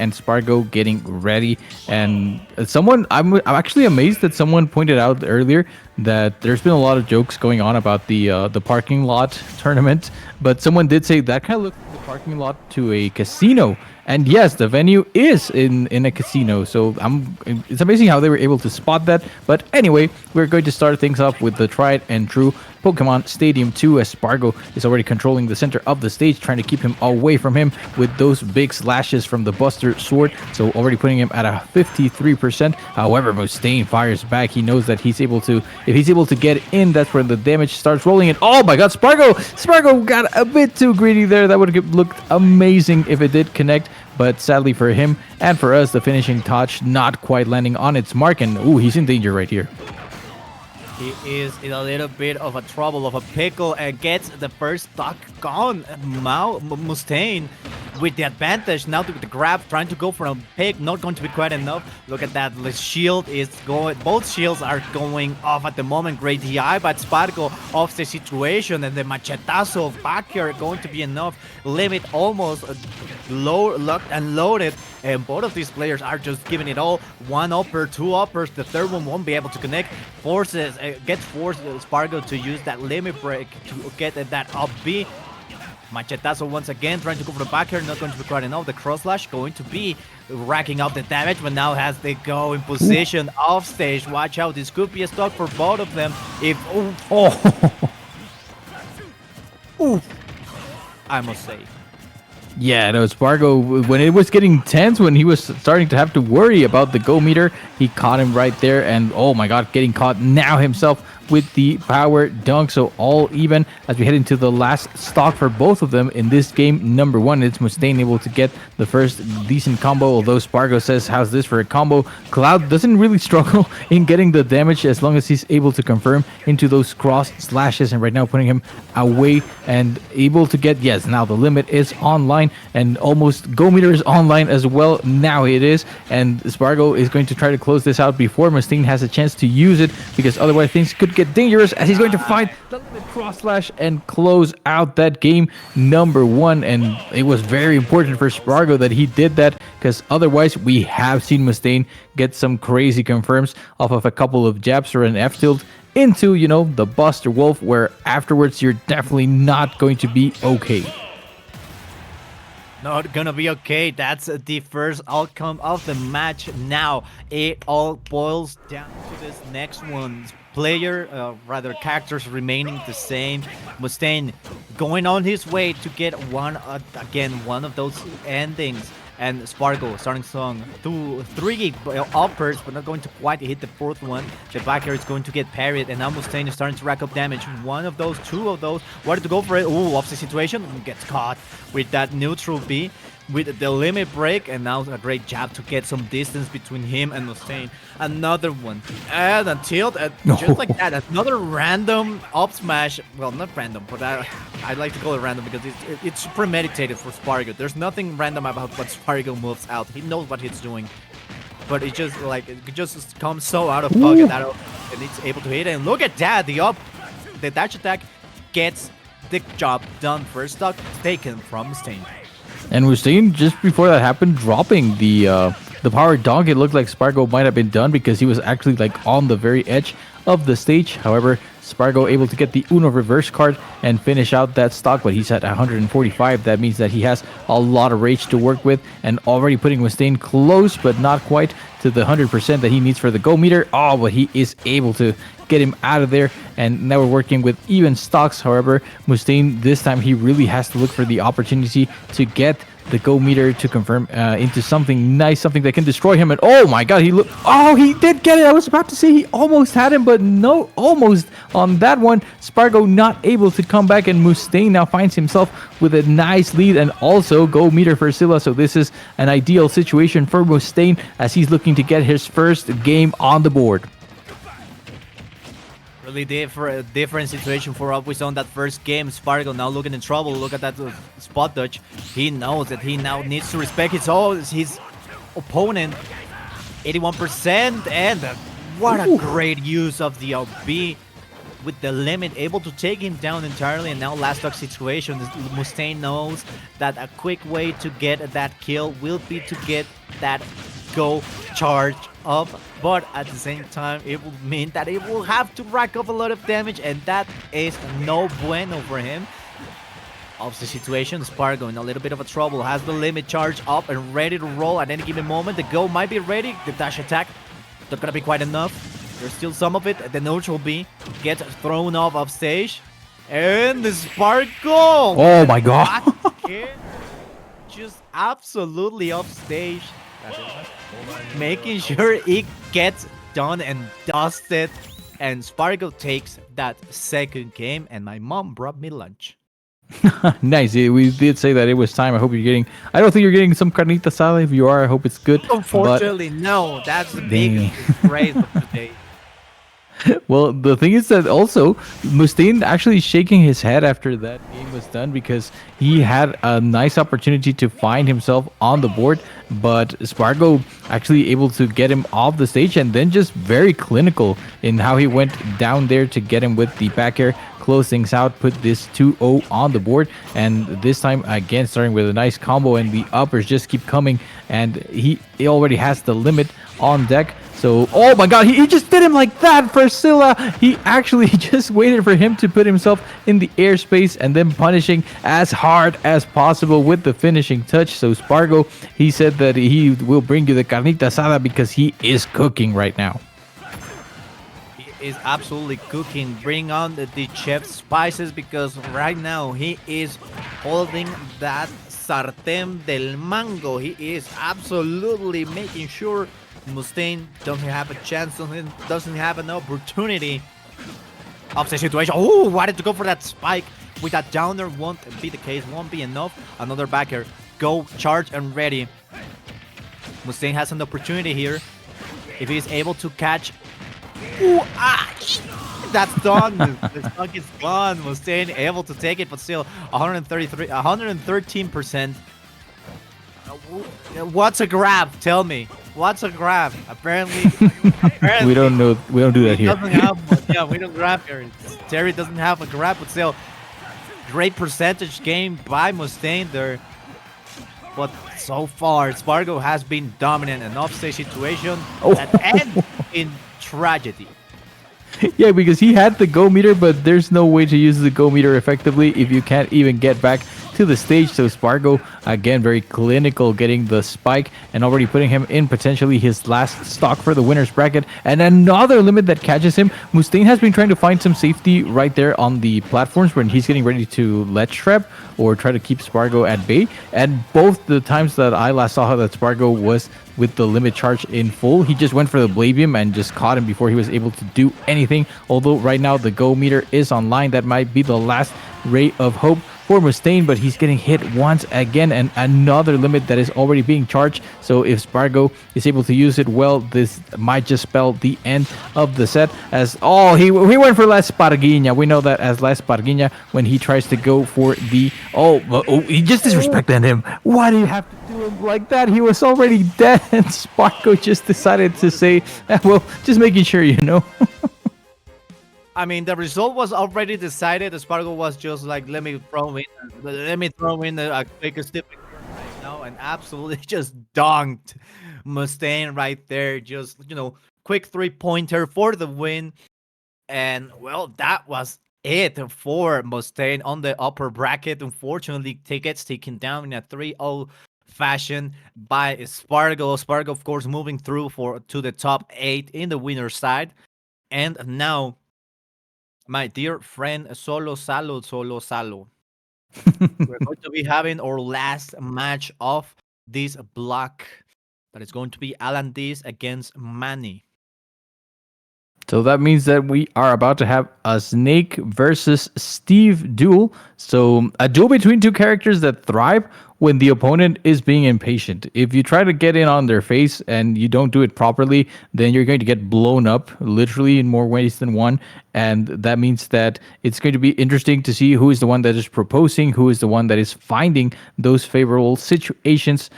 and Spargo getting ready. And I'm actually amazed that someone pointed out earlier that there's been a lot of jokes going on about the parking lot tournament, but someone did say that kind of looks like the parking lot to a casino. And yes, the venue is in a casino, so it's amazing how they were able to spot that. But anyway, we're going to start things off with the tried and true Pokemon Stadium 2, as Spargo is already controlling the center of the stage, trying to keep him away from him with those big slashes from the Buster Sword, so already putting him at a 53%. However, Mustaine fires back. He knows that if he's able to get in, that's when the damage starts rolling in. Oh my god, Spargo got a bit too greedy there. That would have looked amazing if it did connect. But sadly for him and for us, the finishing touch not quite landing on its mark. And ooh, he's in danger right here. He is in a little bit of a trouble, of a pickle, and gets the first stock gone. Mustaine with the advantage now with the grab, trying to go for a pick, not going to be quite enough. Look at that, the shield is going, both shields are going off at the moment. Great DI, but Spargo off the situation, and the machetazo back here going to be enough. Limit almost locked and loaded. And both of these players are just giving it all. One upper, two uppers. The third one won't be able to connect. Gets forced Spargo to use that limit break to get that up B. Machetazo once again trying to go for the back here. Not going to be quite enough. The cross slash going to be racking up the damage, but now has the go in position off stage. Watch out. This could be a stock for both of them. I must say. Yeah, no, Spargo, when it was getting tense, when he was starting to have to worry about the go meter, he caught him right there. And oh my god, getting caught now himself with the power dunk. So all even as we head into the last stock for both of them in this game. Number one, it's Mustaine able to get the first decent combo, although Spargo says, how's this for a combo? Cloud doesn't really struggle in getting the damage as long as he's able to confirm into those cross slashes, and right now putting him away and able to get, yes, now the limit is online, and almost go meter is online as well. Now it is, and Spargo is going to try to close this out before Mustaine has a chance to use it, because otherwise things could get dangerous, as he's going to find the limit cross slash and close out that game. Number one, and it was very important for Spargo that he did that, because otherwise we have seen Mustaine get some crazy confirms off of a couple of jabs or an F tilt into, you know, the Buster Wolf, where afterwards you're definitely not going to be okay. Not gonna be okay. That's the first outcome of the match. Now it all boils down to this next one. Characters remaining the same. Mustaine going on his way to get one of those endings. And Spargo starting song 3 uppers, but not going to quite hit the fourth one. The back air is going to get parried, and now Mustaine is starting to rack up damage. One of those, two of those, wanted to go for it. Ooh, off the situation, gets caught with that neutral B, with the limit break, and now a great jab to get some distance between him and Mustaine. Another one, and a tilt, just like that. Another random up smash. Well, not random, but I like to call it random because it's premeditated for Spargo. There's nothing random about what Spargo moves out. He knows what he's doing, but it just comes so out of pocket and it's able to hit it. And look at that, the dash attack gets the job done. First stock taken from Mustaine. And Mustaine, just before that happened, dropping the power dunk. It looked like Spargo might have been done because he was actually like on the very edge of the stage. However, Spargo able to get the Uno reverse card and finish out that stock, but he's at 145. That means that he has a lot of rage to work with, and already putting Mustaine close, but not quite to the 100% that he needs for the go meter. Oh, but he is able to get him out of there, and now we're working with even stocks. However, Mustaine, this time he really has to look for the opportunity to get the go meter to confirm into something nice, something that can destroy him. And oh my god, he did get it. I was about to say he almost had him, but no, almost on that one. Spargo not able to come back, and Mustaine now finds himself with a nice lead, and also go meter for Scylla. So this is an ideal situation for Mustaine as he's looking to get his first game on the board. Really different situation for what we saw in that first game. Spargo now looking in trouble. Look at that spot dodge. He knows that he now needs to respect his opponent. 81%, and what a great use of the B. with the limit, able to take him down entirely. And now last stock situation, Mustaine knows that a quick way to get that kill will be to get that go charge up, but at the same time it will mean that it will have to rack up a lot of damage, and that is no bueno for him. Of the situation, Spargo in a little bit of a trouble, has the limit charge up and ready to roll at any given moment. The go might be ready, the dash attack not gonna be quite enough. There's still some of it. The neutral B gets thrown off stage, and the Spargo, Oh my god. just absolutely off stage, making sure it gets done and dusted. And Spargo takes that second game, and my mom brought me lunch. Nice. Yeah, we did say that it was time. I hope you're getting. I don't think you're getting some carnita asada. If you are, I hope it's good. Unfortunately, no. That's the biggest disgrace of the day. Well, the thing is that also Mustaine actually shaking his head after that game was done because he had a nice opportunity to find himself on the board, but Spargo actually able to get him off the stage and then just very clinical in how he went down there to get him with the back air, close things out, put this 2-0 on the board, and this time again starting with a nice combo, and the uppers just keep coming, and he already has the limit on deck. So, oh my god, he just did him like that for Scylla. He actually just waited for him to put himself in the airspace and then punishing as hard as possible with the finishing touch. So Spargo, he said that he will bring you the carnita asada because he is cooking right now. He is absolutely cooking. Bring on the chef spices, because right now he is holding that sartén del mango. He is absolutely making sure Mustaine doesn't have a chance, doesn't have an opportunity of the situation. Oh, wanted to go for that spike with that downer. Won't be the case, won't be enough. Another backer, go, charge and ready. Mustaine has an opportunity here if he is able to catch. Ooh, that's done. The stock is gone. Mustaine able to take it, but still 113%. What's a grab? Tell me. What's a grab? Apparently We don't know. We don't do that here. Doesn't have one. Yeah, we don't grab here. Terry doesn't have a grab, but still, great percentage game by Mustaine there. But so far, Spargo has been dominant. An offstage situation that ends in tragedy. Yeah, because he had the go meter, but there's no way to use the go meter effectively if you can't even get back to the stage. So Spargo, again, very clinical, getting the spike and already putting him in potentially his last stock for the winner's bracket. And another limit that catches him. Mustaine has been trying to find some safety right there on the platforms when he's getting ready to let trap or try to keep Spargo at bay. And both the times that I last saw that Spargo was with the limit charge in full, he just went for the blade beam and just caught him before he was able to do anything. Although right now the go meter is online, that might be the last ray of hope for Mustaine, but he's getting hit once again, and another limit that is already being charged. So if Spargo is able to use it well, this might just spell the end of the set. As he went for La Sparguinha. We know that as La Sparguinha when he tries to go for the he just disrespected him. Why do you have to do him like that? He was already dead, and Spargo just decided to say, well, just making sure you know. I mean, the result was already decided. Spargo was just like, let me throw in a quick step right now, and absolutely just donked Mustaine right there. Just, quick 3-pointer for the win. And, well, that was it for Mustaine on the upper bracket. Unfortunately, gets taken down in a 3-0 fashion by Spargo. Spargo, of course, moving through to the top 8 in the winner's side. And now, my dear friend Solo Salo, we're going to be having our last match of this block. That is going to be Alan Dees against Manny. So that means that we are about to have a Snake versus Steve duel. So a duel between two characters that thrive when the opponent is being impatient. If you try to get in on their face and you don't do it properly, then you're going to get blown up, literally in more ways than one. And that means that it's going to be interesting to see who is the one that is proposing, who is the one that is finding those favorable situations